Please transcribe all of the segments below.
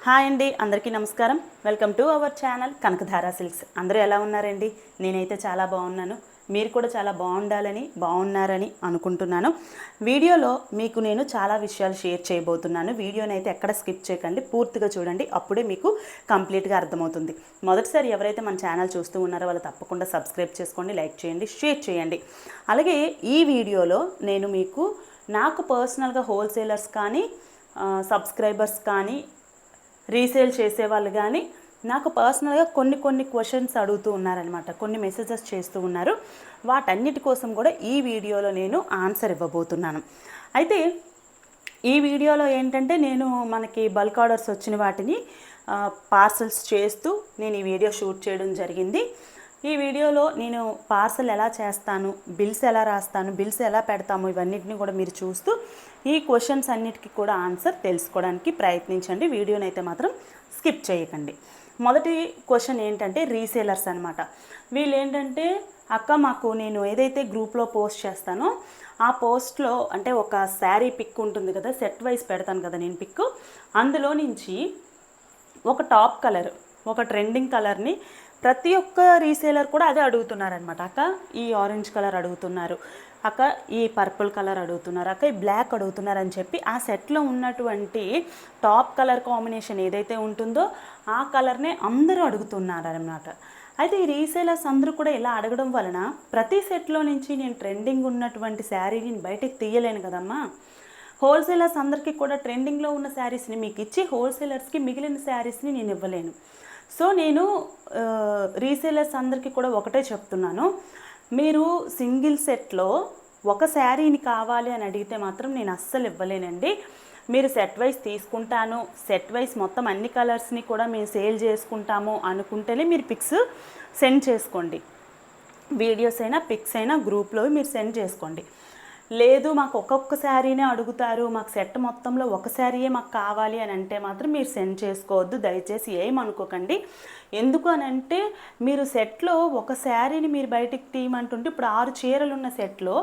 Hi అండి, అందరికీ నమస్కారం. Welcome to our channel Kanakadhara silks. అందరూ ఎలా ఉన్నారండి? నేనైతే చాలా బాగున్నాను. మీరు కూడా చాలా బాగున్నారని అనుకుంటున్నాను. వీడియోలో మీకు నేను చాలా విషయాలు షేర్ చేయబోతున్నాను. వీడియోని అయితే ఎక్కడ స్కిప్ చేయకండి, పూర్తిగా చూడండి. అప్పుడే మీకు కంప్లీట్గా అర్థమవుతుంది. మొదటిసారి ఎవరైతే మన ఛానల్ చూస్తూ ఉన్నారో వాళ్ళు తప్పకుండా సబ్స్క్రైబ్ చేసుకోండి, లైక్ చేయండి, షేర్ చేయండి. అలాగే ఈ వీడియోలో నేను మీకు నాకు పర్సనల్గా హోల్సేలర్స్ కానీ సబ్స్క్రైబర్స్ కానీ రీసేల్ చేసేవాళ్ళు కానీ నాకు పర్సనల్గా కొన్ని క్వశ్చన్స్ అడుగుతూ ఉన్నారనమాట. కొన్ని మెసేజెస్ చేస్తూ ఉన్నారు. వాటన్నిటి కోసం కూడా ఈ వీడియోలో నేను ఆన్సర్ ఇవ్వబోతున్నాను. అయితే ఈ వీడియోలో ఏంటంటే నేను మనకి బల్క్ ఆర్డర్స్ వచ్చిన వాటిని పార్సల్స్ చేస్తూ నేను ఈ వీడియో షూట్ చేయడం జరిగింది. ఈ వీడియోలో నేను పార్సల్ ఎలా చేస్తాను, బిల్స్ ఎలా రాస్తాను, బిల్స్ ఎలా పెడతాము, ఇవన్నిటిని కూడా మీరు చూస్తూ ఈ క్వశ్చన్స్ అన్నిటికీ కూడా ఆన్సర్ తెలుసుకోవడానికి ప్రయత్నించండి. వీడియోని అయితే మాత్రం స్కిప్ చేయకండి. మొదటి క్వశ్చన్ ఏంటంటే రీసేలర్స్ అనమాట. వీళ్ళు ఏంటంటే అక్క మాకు నేను ఏదైతే గ్రూప్లో పోస్ట్ చేస్తానో ఆ పోస్ట్లో అంటే ఒక శారీ పిక్ ఉంటుంది కదా, సెట్ వైజ్ పెడతాను కదా నేను పిక్, అందులో నుంచి ఒక టాప్ కలర్, ఒక ట్రెండింగ్ కలర్ని ప్రతి ఒక్క రీసేలర్ కూడా అదే అడుగుతున్నారనమాట. అక్క ఈ ఆరెంజ్ కలర్ అడుగుతున్నారు, అక్క ఈ పర్పుల్ కలర్ అడుగుతున్నారు, అక్క ఈ బ్లాక్ అడుగుతున్నారు అని చెప్పి ఆ సెట్లో ఉన్నటువంటి టాప్ కలర్ కాంబినేషన్ ఏదైతే ఉంటుందో ఆ కలర్నే అందరూ అడుగుతున్నారనమాట. అయితే ఈ రీసేలర్స్ అందరూ కూడా ఇలా అడగడం వలన ప్రతి సెట్లో నుంచి నేను ట్రెండింగ్ ఉన్నటువంటి శారీని బయటకు తీయలేను కదమ్మా. హోల్సేలర్స్ అందరికీ కూడా ట్రెండింగ్లో ఉన్న శారీస్ని మీకు ఇచ్చి హోల్సేలర్స్కి మిగిలిన శారీస్ని నేను ఇవ్వలేను. సో నేను రీసేలర్స్ అందరికీ కూడా ఒకటే చెప్తున్నాను, మీరు సింగిల్ సెట్లో ఒక శారీని కావాలి అని అడిగితే మాత్రం నేను అస్సలు ఇవ్వలేనండి. మీరు సెట్ వైజ్ తీసుకుంటాను, సెట్ వైజ్ మొత్తం అన్ని కలర్స్ని కూడా మేము సేల్ చేసుకుంటాము అనుకుంటేనే మీరు పిక్స్ సెండ్ చేసుకోండి. వీడియోస్ అయినా పిక్స్ అయినా గ్రూప్లో మీరు సెండ్ చేసుకోండి. లేదు మాకు ఒక్కొక్క శారీనే అడుగుతారు, మాకు సెట్ మొత్తంలో ఒక శారీయే మాకు కావాలి అని అంటే మాత్రం మీరు సెండ్ చేసుకోవద్దు, దయచేసి ఏమనుకోకండి. ఎందుకు అని అంటే మీరు సెట్లో ఒక శారీని మీరు బయటకు తీయమంటుంటే ఇప్పుడు 6 చీరలు ఉన్న సెట్లో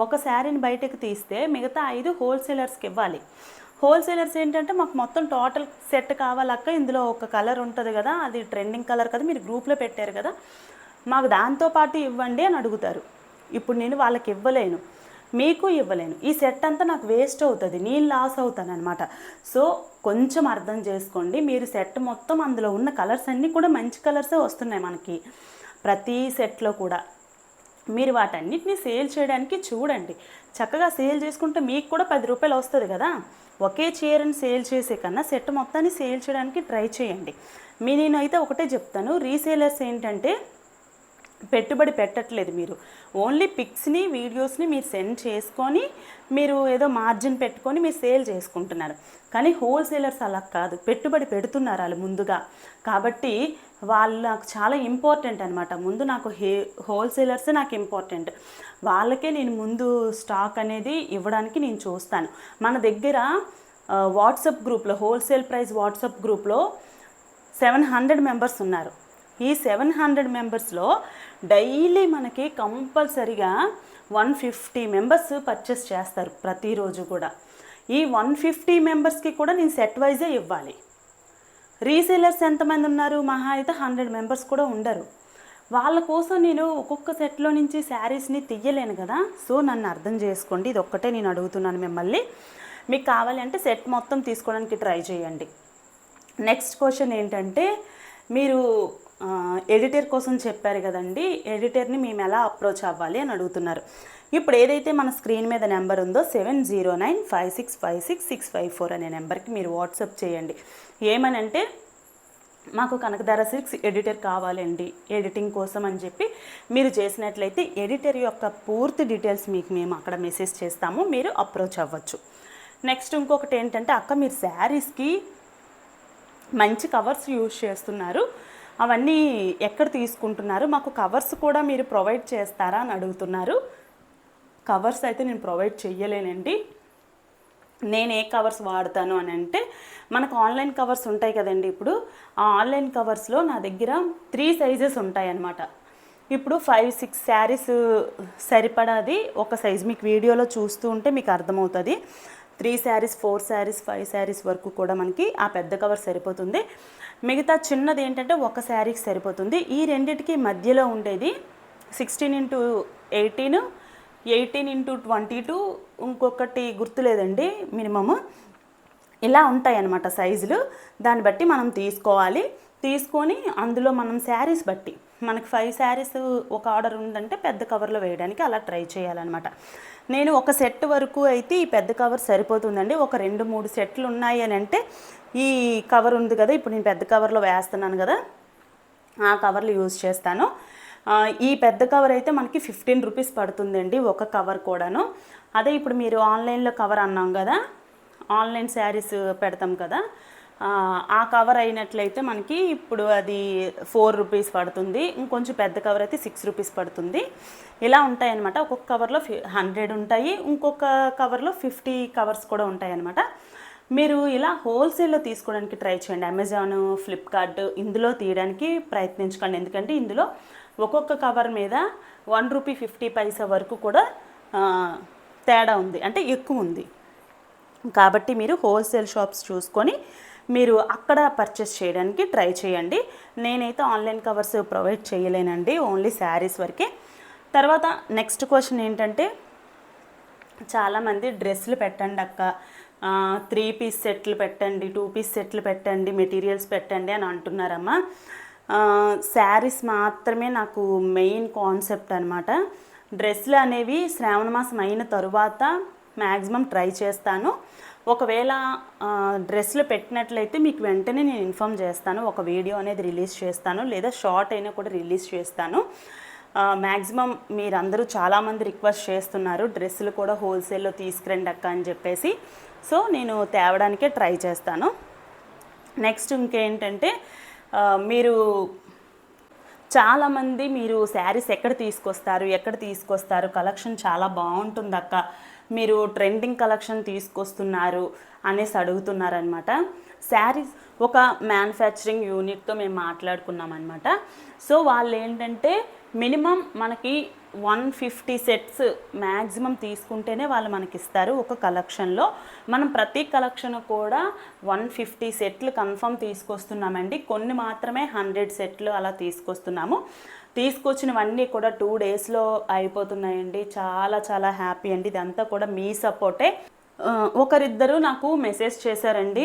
ఒక శారీని బయటకు తీస్తే మిగతా 5 హోల్సేలర్స్కి ఇవ్వాలి. హోల్సేలర్స్ ఏంటంటే మాకు మొత్తం టోటల్ సెట్ కావాలక్క, ఇందులో ఒక కలర్ ఉంటుంది కదా, అది ట్రెండింగ్ కలర్ కదా, మీరు గ్రూప్లో పెట్టారు కదా, మాకు దాంతోపాటు ఇవ్వండి అని అడుగుతారు. ఇప్పుడు నేను వాళ్ళకి ఇవ్వలేను, మీకు ఇవ్వలేను, ఈ సెట్ అంతా నాకు వేస్ట్ అవుతుంది, నేను లాస్ అవుతాను అనమాట. సో కొంచెం అర్థం చేసుకోండి. మీరు సెట్ మొత్తం అందులో ఉన్న కలర్స్ అన్నీ కూడా మంచి కలర్సే వస్తున్నాయి మనకి ప్రతి సెట్లో కూడా. మీరు వాటన్నిటిని సేల్ చేయడానికి చూడండి. చక్కగా సేల్ చేసుకుంటే మీకు కూడా 10 రూపాయలు వస్తుంది కదా. ఒకే చీరని సేల్ చేసే కన్నా సెట్ మొత్తాన్ని సేల్ చేయడానికి ట్రై చేయండి. నేనైతే ఒకటే చెప్తాను, రీసేలర్స్ ఏంటంటే పెట్టుబడి పెట్టట్లేదు, మీరు ఓన్లీ పిక్స్ని వీడియోస్ని మీరు సెండ్ చేసుకొని మీరు ఏదో మార్జిన్ పెట్టుకొని మీరు సేల్ చేసుకుంటున్నారు. కానీ హోల్సేలర్స్ అలా కాదు, పెట్టుబడి పెడుతున్నారు వాళ్ళు ముందుగా. కాబట్టి వాళ్ళు నాకు చాలా ఇంపార్టెంట్ అనమాట. ముందు నాకు హోల్సేలర్స్ నాకు ఇంపార్టెంట్, వాళ్ళకే నేను ముందు స్టాక్ అనేది ఇవ్వడానికి నేను చూస్తాను. మన దగ్గర వాట్సాప్ గ్రూప్లో, హోల్సేల్ ప్రైస్ వాట్సాప్ గ్రూప్లో 700 మెంబర్స్ ఉన్నారు. ఈ 700 మెంబర్స్లో డైలీ మనకి కంపల్సరిగా 150 మెంబర్స్ పర్చేస్ చేస్తారు ప్రతిరోజు కూడా. ఈ 150 మెంబర్స్కి కూడా నేను సెట్ వైజే ఇవ్వాలి. రీసేలర్స్ ఎంతమంది ఉన్నారు? మహా అయితే 100 మెంబర్స్ కూడా ఉండరు. వాళ్ళ కోసం నేను ఒక్కొక్క సెట్లో నుంచి శారీస్ని తీయలేను కదా. సో నన్ను అర్థం చేసుకోండి, ఇది ఒక్కటే నేను అడుగుతున్నాను మిమ్మల్ని. మీకు కావాలి అంటే సెట్ మొత్తం తీసుకోవడానికి ట్రై చేయండి. నెక్స్ట్ క్వశ్చన్ ఏంటంటే, మీరు ఎడిటర్ కోసం చెప్పారు కదండి, ఎడిటర్ని మేము ఎలా అప్రోచ్ అవ్వాలి అని అడుగుతున్నారు. ఇప్పుడు ఏదైతే మన స్క్రీన్ మీద నెంబర్ ఉందో 7095656654 అనే నెంబర్కి మీరు వాట్సాప్ చేయండి. ఏమనంటే మాకు కనకధార సిల్క్స్ ఎడిటర్ కావాలండి ఎడిటింగ్ కోసం అని చెప్పి మీరు చేసినట్లయితే ఎడిటర్ యొక్క పూర్తి డీటెయిల్స్ మీకు మేము అక్కడ మెసేజ్ చేస్తాము, మీరు అప్రోచ్ అవ్వచ్చు. నెక్స్ట్ ఇంకొకటి ఏంటంటే, అక్క మీరు శారీస్కి మంచి కవర్స్ యూజ్ చేస్తున్నారు, అవన్నీ ఎక్కడ తీసుకుంటున్నారు, మాకు కవర్స్ కూడా మీరు ప్రొవైడ్ చేస్తారా అని అడుగుతున్నారు. కవర్స్ అయితే నేను ప్రొవైడ్ చెయ్యలేనండి. నేను ఏ కవర్స్ వాడతాను అని అంటే, మనకు ఆన్లైన్ కవర్స్ ఉంటాయి కదండి. ఇప్పుడు ఆ ఆన్లైన్ కవర్స్లో నా దగ్గర 3 సైజెస్ ఉంటాయి అన్నమాట. ఇప్పుడు 5-6 శారీస్ సరిపడాది ఒక సైజు, మీకు వీడియోలో చూస్తూ ఉంటే మీకు అర్థమవుతుంది. 3 శారీస్ 4 శారీస్ 5 శారీస్ వరకు కూడా మనకి ఆ పెద్ద కవర్ సరిపోతుంది. మిగతా చిన్నది ఏంటంటే ఒక శారీకి సరిపోతుంది. ఈ రెండిటికి మధ్యలో ఉండేది 16x18, 18x22, ఇంకొకటి గుర్తులేదండి మినిమమ్. ఇలా ఉంటాయి అన్నమాట సైజులు. దాన్ని బట్టి మనం తీసుకోవాలి. తీసుకొని అందులో మనం శారీస్ బట్టి మనకి 5 శారీస్ ఒక ఆర్డర్ ఉందంటే పెద్ద కవర్లో వేయడానికి అలా ట్రై చేయాలన్నమాట. నేను ఒక సెట్ వరకు అయితే ఈ పెద్ద కవర్ సరిపోతుందండి. ఒక 2-3 సెట్లు ఉన్నాయి అని అంటే ఈ కవర్ ఉంది కదా, ఇప్పుడు నేను పెద్ద కవర్లో వేస్తున్నాను కదా, ఆ కవర్లు యూజ్ చేస్తాను. ఈ పెద్ద కవర్ అయితే మనకి 15 రూపీస్ పడుతుందండి ఒక కవర్ కూడాను. అదే ఇప్పుడు మీరు ఆన్లైన్లో కవర్ అన్నాం కదా, ఆన్లైన్ శారీస్ పెడతాం కదా, ఆ కవర్ అయినట్లయితే మనకి ఇప్పుడు అది 4 రూపీస్ పడుతుంది. ఇంకొంచెం పెద్ద కవర్ అయితే 6 రూపీస్ పడుతుంది. ఇలా ఉంటాయి అన్నమాట. ఒక్కొక్క కవర్లో 100 ఉంటాయి, ఇంకొక కవర్లో 50 కవర్స్ కూడా ఉంటాయి అన్నమాట. మీరు ఇలా హోల్సేల్లో తీసుకోవడానికి ట్రై చేయండి. అమెజాన్, ఫ్లిప్కార్ట్ ఇందులో తీయడానికి ప్రయత్నించకండి. ఎందుకంటే ఇందులో ఒక్కొక్క కవర్ మీద 1 రూపీ 50 పైసా వరకు కూడా తేడా ఉంది, అంటే ఎక్కువ ఉంది. కాబట్టి మీరు హోల్సేల్ షాప్స్ చూసుకొని మీరు అక్కడ పర్చేస్ చేయడానికి ట్రై చేయండి. నేనైతే ఆన్లైన్ కవర్స్ ప్రొవైడ్ చేయలేనండి, ఓన్లీ శారీస్ వరకే. తర్వాత నెక్స్ట్ క్వశ్చన్ ఏంటంటే, చాలామంది డ్రెస్సులు పెట్టండి అక్క, 3 పీస్ సెట్లు పెట్టండి, 2 పీస్ సెట్లు పెట్టండి, మెటీరియల్స్ పెట్టండి అని అంటున్నారమ్మా. శారీస్ మాత్రమే నాకు మెయిన్ కాన్సెప్ట్ అనమాట. డ్రెస్సులు అనేవి శ్రావణ మాసం అయిన తరువాత మ్యాక్సిమం ట్రై చేస్తాను. ఒకవేళ డ్రెస్సులు పెట్టినట్లయితే మీకు వెంటనే నేను ఇన్ఫామ్ చేస్తాను, ఒక వీడియో అనేది రిలీజ్ చేస్తాను, లేదా షార్ట్ అయినా కూడా రిలీజ్ చేస్తాను. మ్యాక్సిమం మీరందరూ చాలామంది రిక్వెస్ట్ చేస్తున్నారు డ్రెస్సులు కూడా హోల్సేల్లో తీసుకురండి అక్క అని చెప్పేసి. సో నేను తేవడానికే ట్రై చేస్తాను. నెక్స్ట్ ఇంకేంటంటే, మీరు చాలామంది మీరు శారీస్ ఎక్కడ తీసుకొస్తారు, కలెక్షన్ చాలా బాగుంటుంది అక్క, మీరు ట్రెండింగ్ కలెక్షన్ తీసుకొస్తున్నారు అనేసి అడుగుతున్నారనమాట. శారీస్ ఒక మ్యానుఫ్యాక్చరింగ్ యూనిట్తో మేము మాట్లాడుకున్నాం అనమాట. సో వాళ్ళు ఏంటంటే మినిమం మనకి 150 సెట్స్ మ్యాక్సిమం తీసుకుంటేనే వాళ్ళు మనకి ఇస్తారు ఒక కలెక్షన్లో. మనం ప్రతి కలెక్షన్ కూడా 150 సెట్లు కన్ఫర్మ్ తీసుకొస్తున్నామండి. కొన్ని మాత్రమే 100 సెట్లు అలా తీసుకొస్తున్నాము. తీసుకొచ్చినవన్నీ కూడా 2 డేస్లో అయిపోతున్నాయండి. చాలా చాలా హ్యాపీ అండి. ఇదంతా కూడా మీ సపోర్టే. ఒకరిద్దరు నాకు మెసేజ్ చేశారండి,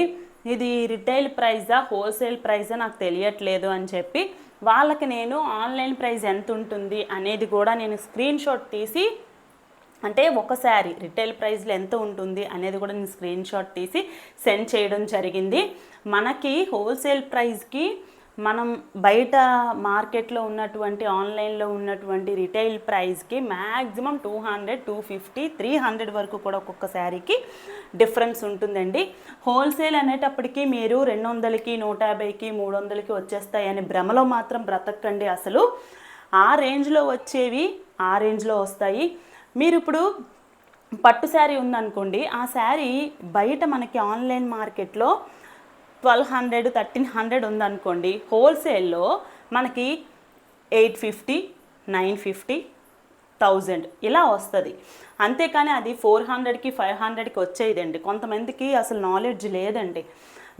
ఇది రిటైల్ ప్రైజా హోల్సేల్ ప్రైజా నాకు తెలియట్లేదు అని చెప్పి. వాళ్ళకి నేను ఆన్లైన్ ప్రైస్ ఎంత ఉంటుంది అనేది కూడా నేను స్క్రీన్ షాట్ తీసి, అంటే ఒకసారి రిటైల్ ప్రైస్లో ఎంత ఉంటుంది అనేది కూడా నేను స్క్రీన్ షాట్ తీసి సెండ్ చేయడం జరిగింది. మనకి హోల్సేల్ ప్రైస్కి మనం బయట మార్కెట్లో ఉన్నటువంటి ఆన్లైన్లో ఉన్నటువంటి రిటైల్ ప్రైస్కి మ్యాక్సిమం 200, 250, 300 వరకు కూడా ఒక్కొక్క శారీకి డిఫరెన్స్ ఉంటుందండి. హోల్సేల్ అనేటప్పటికీ మీరు 200కి 150కి 300కి వచ్చేస్తాయని భ్రమలో మాత్రం బ్రతకండి. అసలు ఆ రేంజ్లో వచ్చేవి ఆ రేంజ్లో వస్తాయి. మీరు ఇప్పుడు పట్టు శారీ ఉందనుకోండి, ఆ శారీ బయట మనకి ఆన్లైన్ మార్కెట్లో 1200, 1300 ఉందనుకోండి, హోల్సేల్లో మనకి 850, 950, 1000 ఇలా వస్తుంది. అంతేకాని అది 400కి 500కి వచ్చేదండి. కొంతమందికి అసలు నాలెడ్జ్ లేదండి.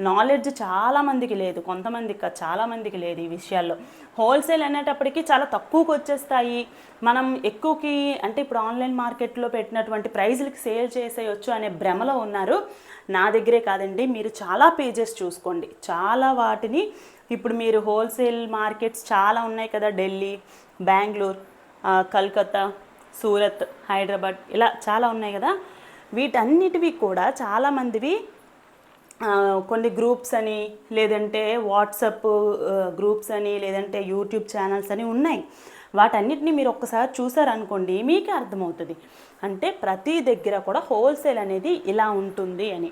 నాలెడ్జ్ చాలామందికి లేదు, కొంతమందికి చాలామందికి లేదు ఈ విషయాల్లో. హోల్సేల్ అనేటప్పటికీ చాలా తక్కువకి వచ్చేస్తాయి. మనం ఎక్కువకి అంటే ఇప్పుడు ఆన్లైన్ మార్కెట్లో పెట్టినటువంటి ప్రైజులకి సేల్ చేసేయచ్చు అనే భ్రమలో ఉన్నారు. నా దగ్గరే కాదండి, మీరు చాలా పేజెస్ చూసుకోండి, చాలా వాటిని. ఇప్పుడు మీరు హోల్సేల్ మార్కెట్స్ చాలా ఉన్నాయి కదా, ఢిల్లీ, బెంగళూరు, కలకత్తా, సూరత్, హైదరాబాద్, ఇలా చాలా ఉన్నాయి కదా. వీటన్నిటివి కూడా చాలామందివి కొన్ని గ్రూప్స్ అని, లేదంటే వాట్సాప్ గ్రూప్స్ అని, లేదంటే యూట్యూబ్ ఛానల్స్ అని ఉన్నాయి. వాటన్నిటిని మీరు ఒక్కసారి చూసారనుకోండి మీకే అర్థమవుతుంది. అంటే ప్రతి దగ్గర కూడా హోల్సేల్ అనేది ఇలా ఉంటుంది అని.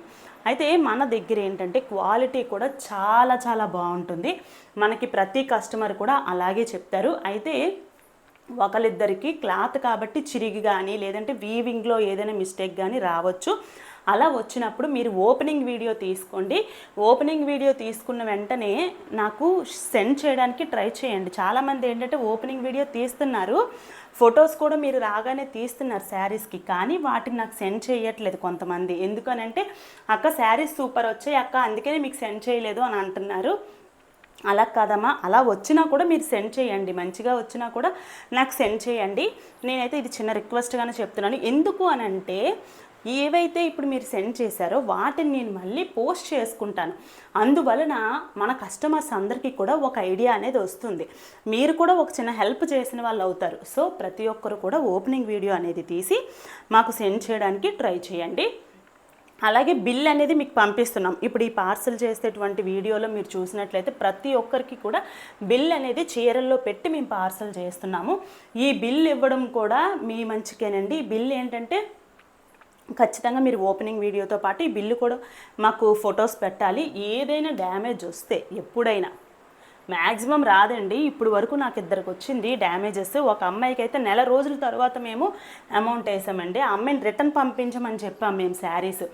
అయితే మన దగ్గర ఏంటంటే క్వాలిటీ కూడా చాలా చాలా బాగుంటుంది. మనకి ప్రతి కస్టమర్ కూడా అలాగే చెప్తారు. అయితే ఒకళ్ళిద్దరికి క్లాత్ కాబట్టి చిరిగి కానీ, లేదంటే వీవింగ్లో ఏదైనా మిస్టేక్ కానీ రావచ్చు. అలా వచ్చినప్పుడు మీరు ఓపెనింగ్ వీడియో తీసుకోండి. ఓపెనింగ్ వీడియో తీసుకున్న వెంటనే నాకు సెండ్ చేయడానికి ట్రై చేయండి. చాలామంది ఏంటంటే ఓపెనింగ్ వీడియో తీస్తున్నారు, ఫొటోస్ కూడా మీరు రాగానే తీస్తున్నారు శారీస్కి, కానీ వాటిని నాకు సెండ్ చేయట్లేదు కొంతమంది. ఎందుకనంటే అక్క శారీస్ సూపర్ వచ్చాయి అక్క, అందుకనే మీకు సెండ్ చేయలేదు అని అంటున్నారు. అలా కాదమ్మా, అలా వచ్చినా కూడా మీరు సెండ్ చేయండి, మంచిగా వచ్చినా కూడా నాకు సెండ్ చేయండి. నేనైతే ఇది చిన్న రిక్వెస్ట్గానే చెప్తున్నాను. ఎందుకు అని అంటే ఏవైతే ఇప్పుడు మీరు సెండ్ చేశారో వాటిని నేను మళ్ళీ పోస్ట్ చేసుకుంటాను. అందువలన మన కస్టమర్స్ అందరికీ కూడా ఒక ఐడియా అనేది వస్తుంది, మీరు కూడా ఒక చిన్న హెల్ప్ చేసిన వాళ్ళు అవుతారు. సో ప్రతి ఒక్కరు కూడా ఓపెనింగ్ వీడియో అనేది తీసి మాకు సెండ్ చేయడానికి ట్రై చేయండి. అలాగే బిల్ అనేది మీకు పంపిస్తున్నాం. ఇప్పుడు ఈ పార్సల్ చేసేటువంటి వీడియోలో మీరు చూసినట్లయితే ప్రతి ఒక్కరికి కూడా బిల్ అనేది చీరల్లో పెట్టి మేము పార్సల్ చేస్తున్నాము. ఈ బిల్ ఇవ్వడం కూడా మీ మంచికేనండి. ఈ బిల్ ఏంటంటే ఖచ్చితంగా మీరు ఓపెనింగ్ వీడియోతో పాటు ఈ బిల్లు కూడా మాకు ఫొటోస్ పెట్టాలి. ఏదైనా డ్యామేజ్ వస్తే ఎప్పుడైనా, మ్యాక్సిమం రాదండి, ఇప్పుడు వరకు నాకు ఇద్దరికి వచ్చింది డ్యామేజెస్. ఒక అమ్మాయికి అయితే నెల రోజుల తర్వాత మేము అమౌంట్ వేసామండి. ఆ అమ్మాయిని రిటర్న్ పంపించమని చెప్పాము మేము శారీస్.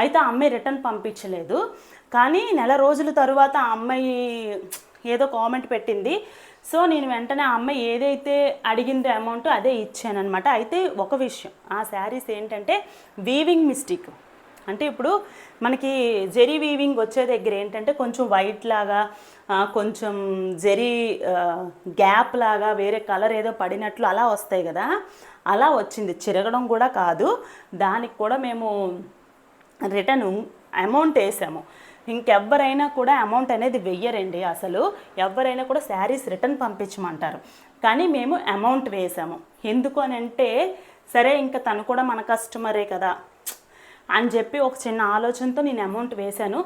అయితే ఆ అమ్మాయి రిటర్న్ పంపించలేదు, కానీ నెల రోజుల తర్వాత ఆ అమ్మాయి ఏదో కామెంట్ పెట్టింది. సో నేను వెంటనే ఆ అమ్మాయి ఏదైతే అడిగిందో అమౌంట్ అదే ఇచ్చానమాట. అయితే ఒక విషయం, ఆ శారీస్ ఏంటంటే వీవింగ్ మిస్టేక్. అంటే ఇప్పుడు మనకి జెరీ వీవింగ్ వచ్చే దగ్గర ఏంటంటే కొంచెం వైట్ లాగా, కొంచెం జెరీ గ్యాప్ లాగా, వేరే కలర్ ఏదో పడినట్లు అలా వస్తాయి కదా, అలా వచ్చింది. చిరగడం కూడా కాదు, దానికి కూడా మేము రిటర్న్ అమౌంట్ వేసాము. ఇంకెవ్వరైనా కూడా అమౌంట్ అనేది వెయ్యరండి. అసలు ఎవరైనా కూడా శారీస్ రిటర్న్ పంపించమంటారు, కానీ మేము అమౌంట్ వేసాము. ఎందుకు అని అంటే సరే ఇంకా తను కూడా మన కస్టమరే కదా అని చెప్పి ఒక చిన్న ఆలోచనతో నేను అమౌంట్ వేశాను.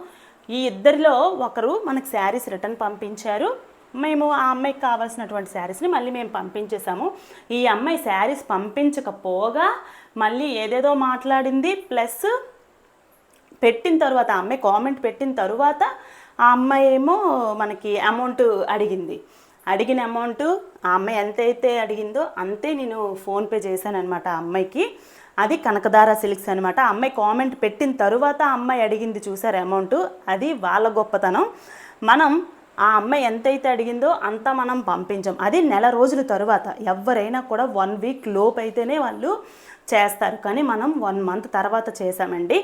ఈ ఇద్దరిలో ఒకరు మనకు శారీస్ రిటర్న్ పంపించారు, మేము ఆ అమ్మాయికి కావాల్సినటువంటి శారీస్ని మళ్ళీ మేము పంపించేసాము. ఈ అమ్మాయి శారీస్ పంపించకపోగా మళ్ళీ ఏదేదో మాట్లాడింది. ప్లస్ పెట్టిన తర్వాత ఆ అమ్మాయి కామెంట్ పెట్టిన తర్వాత ఆ అమ్మాయి ఏమో మనకి అమౌంట్ అడిగింది. అడిగిన అమౌంట్ ఆ అమ్మాయి ఎంతైతే అడిగిందో అంతే నేను ఫోన్పే చేశాను అనమాట ఆ అమ్మాయికి. అది కనకధార సిల్క్స్ అనమాట. ఆ అమ్మాయి కామెంట్ పెట్టిన తరువాత ఆ అమ్మాయి అడిగింది చూసారు అమౌంట్, అది వాళ్ళ గొప్పతనం. మనం ఆ అమ్మాయి ఎంతైతే అడిగిందో అంత మనం పంపించాం. అది నెల రోజుల తరువాత. ఎవరైనా కూడా 1 వీక్ లోపు అయితేనే వాళ్ళు చేస్తారు, కానీ మనం 1 మంత్ తర్వాత చేసామండి.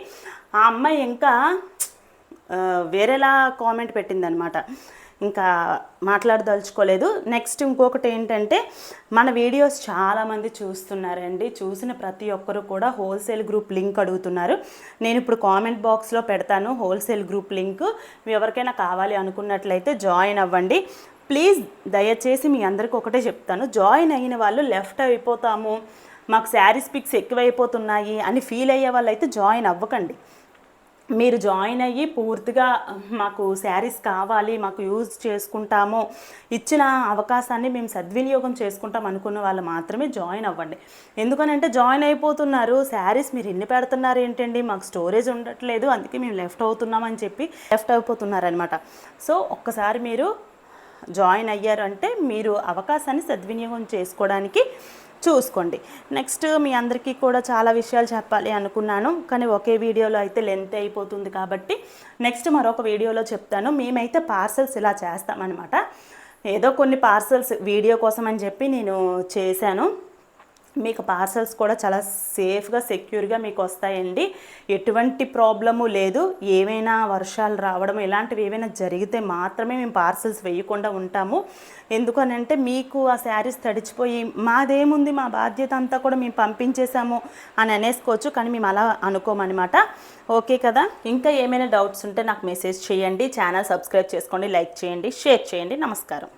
ఆ అమ్మాయి ఇంకా వేరేలా కామెంట్ పెట్టిందనమాట, ఇంకా మాట్లాడదలుచుకోలేదు. నెక్స్ట్ ఇంకొకటి ఏంటంటే మన వీడియోస్ చాలామంది చూస్తున్నారండి. చూసిన ప్రతి ఒక్కరు కూడా హోల్సేల్ గ్రూప్ లింక్ అడుగుతున్నారు. నేను ఇప్పుడు కామెంట్ బాక్స్లో పెడతాను హోల్సేల్ గ్రూప్ లింక్. ఎవరికైనా కావాలి అనుకున్నట్లయితే జాయిన్ అవ్వండి ప్లీజ్. దయచేసి మీ అందరికీ ఒకటే చెప్తాను, జాయిన్ అయిన వాళ్ళు లెఫ్ట్ అయిపోతాము, మాకు శారీస్ పిక్స్ ఎక్కువైపోతున్నాయి అని ఫీల్ అయ్యే వాళ్ళైతే జాయిన్ అవ్వకండి. మీరు జాయిన్ అయ్యి పూర్తిగా మాకు శారీస్ కావాలి, మాకు యూజ్ చేసుకుంటాము, ఇచ్చిన అవకాశాన్ని మేము సద్వినియోగం చేసుకుంటాం అనుకున్న వాళ్ళు మాత్రమే జాయిన్ అవ్వండి. ఎందుకనంటే జాయిన్ అయిపోతున్నారు, శారీస్ మీరు ఎన్ని పెడుతున్నారు ఏంటండి, మాకు స్టోరేజ్ ఉండట్లేదు, అందుకే మేము లెఫ్ట్ అవుతున్నామని చెప్పి లెఫ్ట్ అయిపోతున్నారనమాట. సో ఒక్కసారి మీరు జాయిన్ అయ్యారంటే మీరు అవకాశాన్ని సద్వినియోగం చేసుకోవడానికి చూసుకోండి. నెక్స్ట్ మీ అందరికీ కూడా చాలా విషయాలు చెప్పాలి అనుకున్నాను, కానీ ఒకే వీడియోలో అయితే లెంత్ అయిపోతుంది కాబట్టి నెక్స్ట్ మరొక వీడియోలో చెప్తాను. మేమైతే పార్సల్స్ ఇలా చేస్తామన్నమాట. ఏదో కొన్ని పార్సల్స్ వీడియో కోసం అని చెప్పి నేను చేశాను. మీకు పార్సల్స్ కూడా చాలా సేఫ్గా సెక్యూర్గా మీకు వస్తాయండి. ఎటువంటి ప్రాబ్లము లేదు. ఏమైనా వర్షాలు రావడం ఇలాంటివి ఏమైనా జరిగితే మాత్రమే మేము పార్సల్స్ వేయకుండా ఉంటాము. ఎందుకనంటే మీకు ఆ శారీస్ తడిచిపోయి మాదేముంది, మా బాధ్యత అంతా కూడా మేము పంపించేసాము అని అనేసుకోవచ్చు, కానీ మేము అలా అనుకోమన్నమాట. ఓకే కదా. ఇంకా ఏమైనా డౌట్స్ ఉంటే నాకు మెసేజ్ చేయండి. ఛానల్ సబ్స్క్రైబ్ చేసుకోండి, లైక్ చేయండి, షేర్ చేయండి. నమస్కారం.